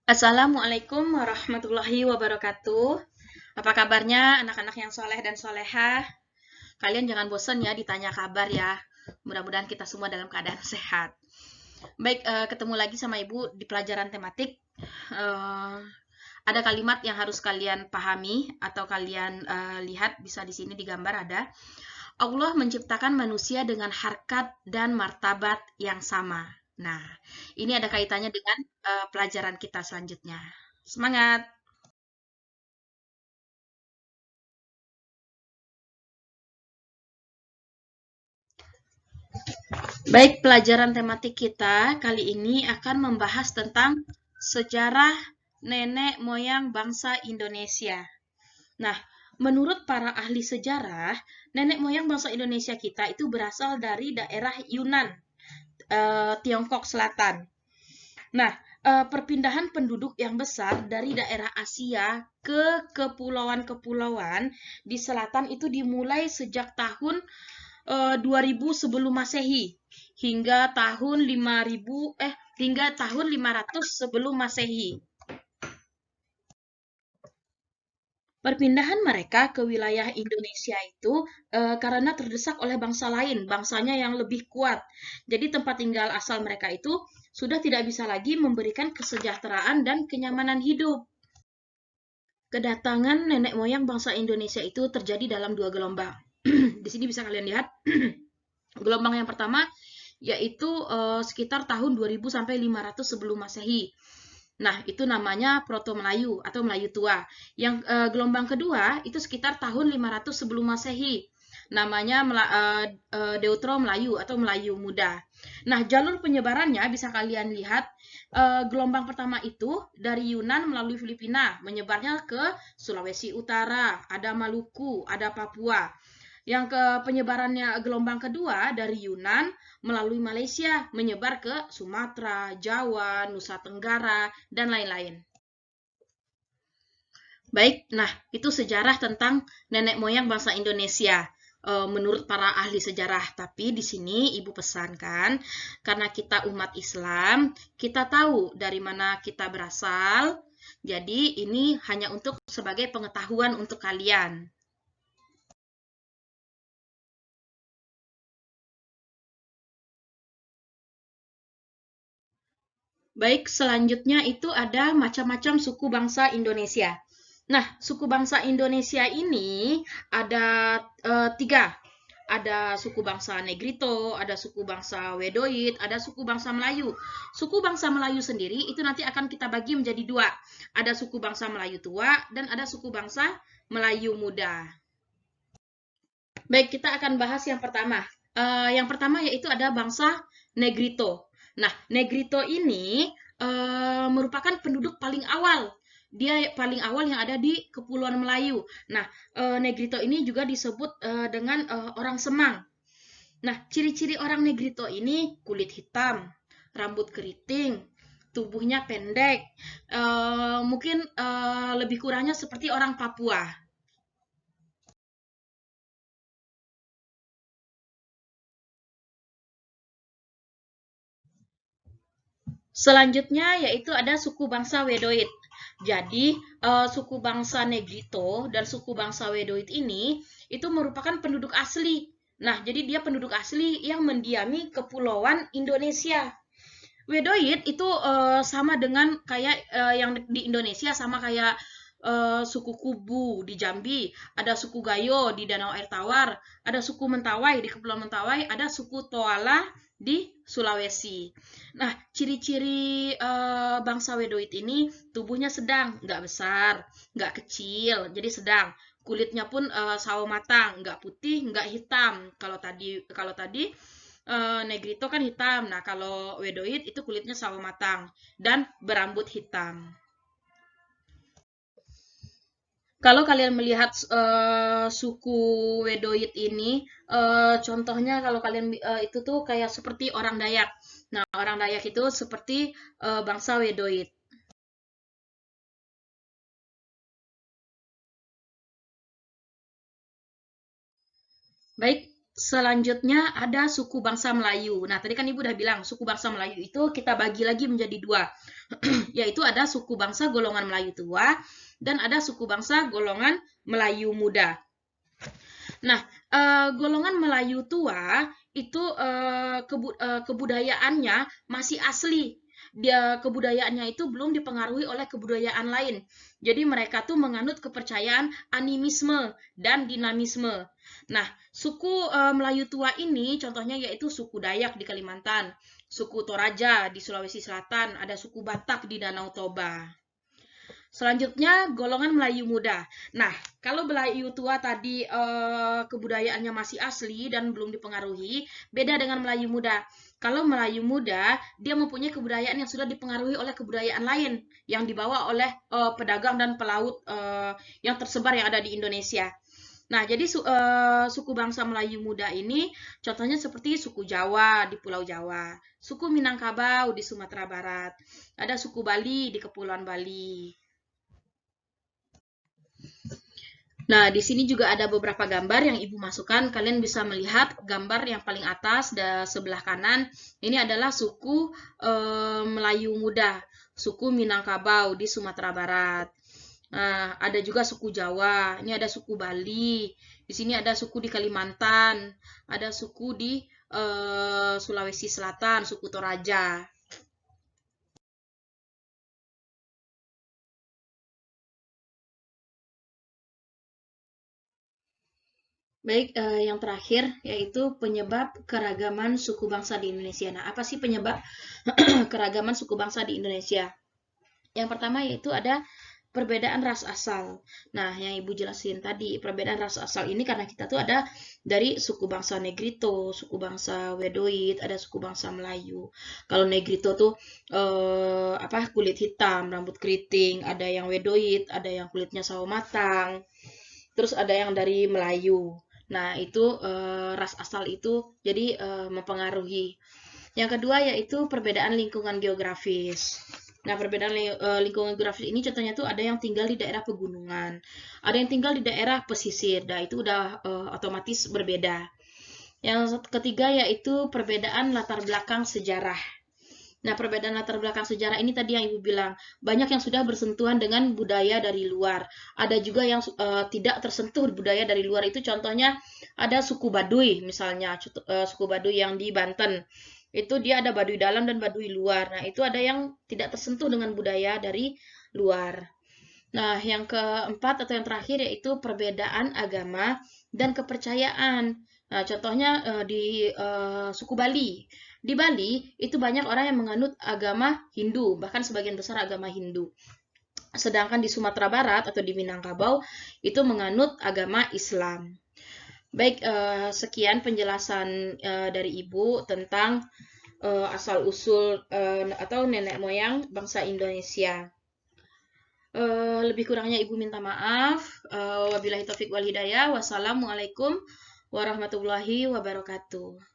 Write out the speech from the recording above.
Assalamualaikum warahmatullahi wabarakatuh. Apa kabarnya anak-anak yang soleh dan solehah? Kalian jangan bosan ya ditanya kabar ya. Mudah-mudahan kita semua dalam keadaan sehat. Baik, ketemu lagi sama Ibu di pelajaran tematik. Eh, ada kalimat yang harus kalian pahami atau kalian lihat, bisa di sini digambar ada. Allah menciptakan manusia dengan harkat dan martabat yang sama. Nah, ini ada kaitannya dengan pelajaran kita selanjutnya. Semangat! Baik, pelajaran tematik kita kali ini akan membahas tentang sejarah nenek moyang bangsa Indonesia. Nah, menurut para ahli sejarah, nenek moyang bangsa Indonesia kita itu berasal dari daerah Yunan, Tiongkok Selatan. Nah, perpindahan penduduk yang besar dari daerah Asia ke kepulauan-kepulauan di selatan itu dimulai sejak tahun 2000 sebelum Masehi hingga tahun 500 sebelum Masehi. Perpindahan mereka ke wilayah Indonesia itu karena terdesak oleh bangsa lain, bangsanya yang lebih kuat. Jadi tempat tinggal asal mereka itu sudah tidak bisa lagi memberikan kesejahteraan dan kenyamanan hidup. Kedatangan nenek moyang bangsa Indonesia itu terjadi dalam dua gelombang. Di sini bisa kalian lihat. Gelombang yang pertama yaitu sekitar tahun 2000 sampai 500 sebelum Masehi. Nah, itu namanya Proto Melayu atau Melayu Tua. Yang gelombang kedua itu sekitar tahun 500 sebelum Masehi. Namanya Deutero Melayu atau Melayu Muda. Nah, jalur penyebarannya bisa kalian lihat. Gelombang pertama itu dari Yunan melalui Filipina, menyebarnya ke Sulawesi Utara, ada Maluku, ada Papua. Yang ke penyebarannya gelombang kedua dari Yunan melalui Malaysia, menyebar ke Sumatera, Jawa, Nusa Tenggara, dan lain-lain. Baik, nah itu sejarah tentang nenek moyang bangsa Indonesia menurut para ahli sejarah. Tapi di sini Ibu pesankan, karena kita umat Islam, kita tahu dari mana kita berasal. Jadi ini hanya untuk sebagai pengetahuan untuk kalian. Baik, selanjutnya itu ada macam-macam suku bangsa Indonesia. Nah, suku bangsa Indonesia ini ada tiga. Ada suku bangsa Negrito, ada suku bangsa Wedoid, ada suku bangsa Melayu. Suku bangsa Melayu sendiri itu nanti akan kita bagi menjadi dua. Ada suku bangsa Melayu tua dan ada suku bangsa Melayu muda. Baik, kita akan bahas yang pertama. Yang pertama yaitu ada bangsa Negrito. Nah, Negrito ini merupakan penduduk paling awal. Dia paling awal yang ada di Kepulauan Melayu. Nah, Negrito ini juga disebut dengan orang Semang. Nah, ciri-ciri orang Negrito ini kulit hitam, rambut keriting, tubuhnya pendek, mungkin lebih kurangnya seperti orang Papua. Selanjutnya yaitu ada suku bangsa Wedoid. Jadi, suku bangsa Negrito dan suku bangsa Wedoid ini itu merupakan penduduk asli. Nah, jadi dia penduduk asli yang mendiami kepulauan Indonesia. Wedoid itu sama dengan kayak yang di Indonesia, sama kayak suku Kubu di Jambi, ada suku Gayo di Danau Air Tawar, ada suku Mentawai di Kepulauan Mentawai, ada suku Toala di Sulawesi. Nah, ciri-ciri bangsa Wedoid ini tubuhnya sedang, nggak besar, nggak kecil, jadi sedang. Kulitnya pun sawo matang, nggak putih, nggak hitam. Kalau tadi Negrito kan hitam. Nah, kalau Wedoid itu kulitnya sawo matang dan berambut hitam. Kalau kalian melihat suku Wedoid ini, contohnya kalau kalian itu tuh kayak seperti orang Dayak. Nah, orang Dayak itu seperti bangsa Wedoid. Baik, Selanjutnya ada suku bangsa Melayu. Nah, tadi kan Ibu udah bilang suku bangsa Melayu itu kita bagi lagi menjadi dua, yaitu ada suku bangsa golongan Melayu tua dan ada suku bangsa golongan Melayu muda. Nah, golongan Melayu tua itu kebudayaannya masih asli. Kebudayaannya itu belum dipengaruhi oleh kebudayaan lain. Jadi mereka tuh menganut kepercayaan animisme dan dinamisme. Nah, suku Melayu tua ini contohnya yaitu suku Dayak di Kalimantan, suku Toraja di Sulawesi Selatan, ada suku Batak di Danau Toba. Selanjutnya, golongan Melayu muda. Nah, kalau Melayu tua tadi kebudayaannya masih asli dan belum dipengaruhi, beda dengan Melayu muda. Kalau Melayu muda, dia mempunyai kebudayaan yang sudah dipengaruhi oleh kebudayaan lain yang dibawa oleh pedagang dan pelaut yang tersebar yang ada di Indonesia. Nah, jadi suku bangsa Melayu muda ini contohnya seperti suku Jawa di Pulau Jawa, suku Minangkabau di Sumatera Barat, ada suku Bali di Kepulauan Bali. Nah, di sini juga ada beberapa gambar yang Ibu masukkan. Kalian bisa melihat gambar yang paling atas dan sebelah kanan. Ini adalah suku Melayu muda, suku Minangkabau di Sumatera Barat. Nah, ada juga suku Jawa. Ini ada suku Bali. Di sini ada suku di Kalimantan. Ada suku di Sulawesi Selatan, suku Toraja. Baik, yang terakhir yaitu penyebab keragaman suku bangsa di Indonesia. Nah, apa sih penyebab keragaman suku bangsa di Indonesia? Yang pertama yaitu ada perbedaan ras asal. Nah, yang Ibu jelasin tadi, perbedaan ras asal ini karena kita tuh ada dari suku bangsa Negrito, suku bangsa Wedoid, ada suku bangsa Melayu. Kalau Negrito tuh kulit hitam, rambut keriting, ada yang Wedoid, ada yang kulitnya sawo matang. Terus ada yang dari Melayu. Nah, itu ras asal itu jadi mempengaruhi. Yang kedua yaitu perbedaan lingkungan geografis. Nah, perbedaan lingkungan geografis ini contohnya tuh ada yang tinggal di daerah pegunungan, ada yang tinggal di daerah pesisir. Nah, itu udah otomatis berbeda. Yang ketiga yaitu perbedaan latar belakang sejarah. Nah, perbedaan latar belakang sejarah ini tadi yang Ibu bilang, banyak yang sudah bersentuhan dengan budaya dari luar. Ada juga yang tidak tersentuh budaya dari luar. Itu contohnya ada suku Baduy, misalnya suku Baduy yang di Banten. Itu dia ada Baduy dalam dan Baduy luar. Nah, itu ada yang tidak tersentuh dengan budaya dari luar. Nah, yang keempat atau yang terakhir yaitu perbedaan agama dan kepercayaan. Nah, contohnya di suku Bali. Di Bali itu banyak orang yang menganut agama Hindu, bahkan sebagian besar agama Hindu. Sedangkan di Sumatera Barat atau di Minangkabau itu menganut agama Islam. Baik, sekian penjelasan dari Ibu tentang asal-usul atau nenek moyang bangsa Indonesia. Lebih kurangnya Ibu minta maaf. Wabillahi taufik wal hidayah. Wassalamualaikum warahmatullahi wabarakatuh.